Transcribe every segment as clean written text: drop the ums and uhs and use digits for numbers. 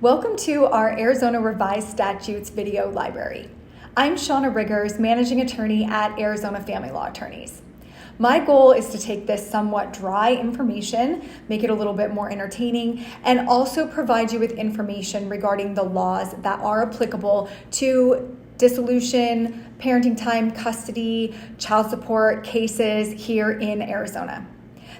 Welcome to our Arizona Revised Statutes video library. I'm Shawnna Riggers, Managing Attorney at Arizona Family Law Attorneys. My goal is to take this somewhat dry information, make it a little bit more entertaining, and also provide you with information regarding the laws that are applicable to dissolution, parenting time, custody, child support cases here in Arizona.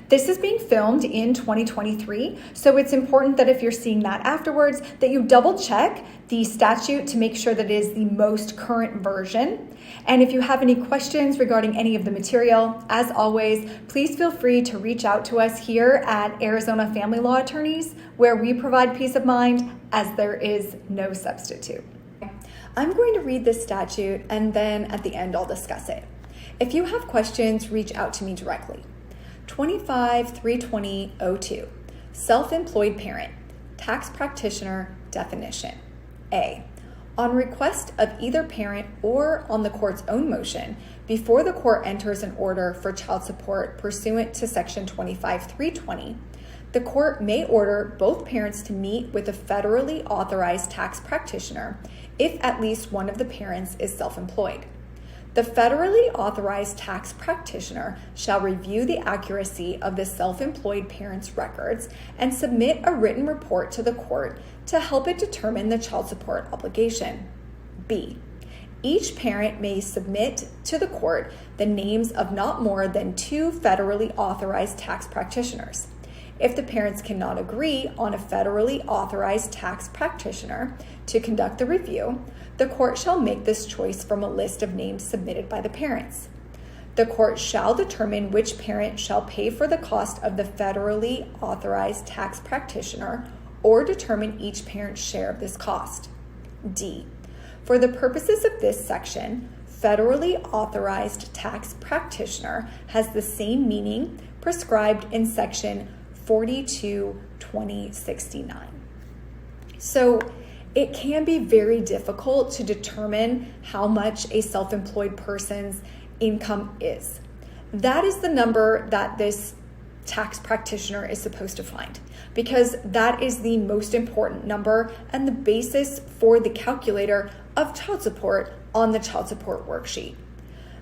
This is being filmed in 2023, so it's important that if you're seeing that afterwards, that you double check the statute to make sure that it is the most current version. And if you have any questions regarding any of the material, as always, please feel free to reach out to us here at Arizona Family Law Attorneys, where we provide peace of mind as there is no substitute. I'm going to read this statute and then at the end I'll discuss it. If you have questions, reach out to me directly. 25-320-02, self-employed parent, tax practitioner definition. A, on request of either parent or on the court's own motion, before the court enters an order for child support pursuant to section 25-320, the court may order both parents to meet with a federally authorized tax practitioner if at least one of the parents is self-employed. The federally authorized tax practitioner shall review the accuracy of the self-employed parent's records and submit a written report to the court to help it determine the child support obligation. B, each parent may submit to the court the names of not more than 2 federally authorized tax practitioners. If the parents cannot agree on a federally authorized tax practitioner to conduct the review, the court shall make this choice from a list of names submitted by the parents. The court shall determine which parent shall pay for the cost of the federally authorized tax practitioner or determine each parent's share of this cost. D, for the purposes of this section, federally authorized tax practitioner has the same meaning prescribed in section 42-2069. So it can be very difficult to determine how much a self-employed person's income is. That is the number that this tax practitioner is supposed to find, because that is the most important number and the basis for the calculator of child support on the child support worksheet.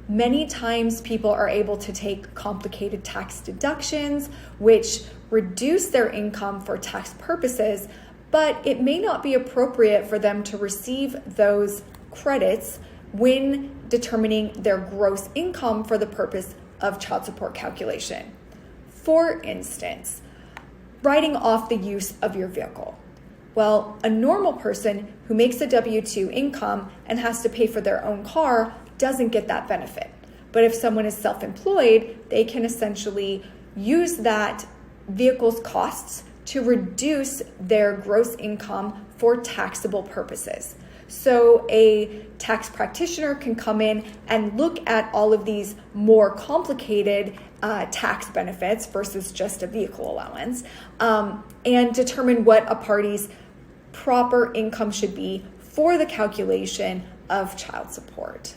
Many times people are able to take complicated tax deductions, which reduce their income for tax purposes, but it may not be appropriate for them to receive those credits when determining their gross income for the purpose of child support calculation. For instance, writing off the use of your vehicle. Well, a normal person who makes a W-2 income and has to pay for their own car doesn't get that benefit. But if someone is self-employed, they can essentially use that vehicle's costs to reduce their gross income for taxable purposes. So a tax practitioner can come in and look at all of these more complicated tax benefits versus just a vehicle allowance and determine what a party's proper income should be for the calculation of child support.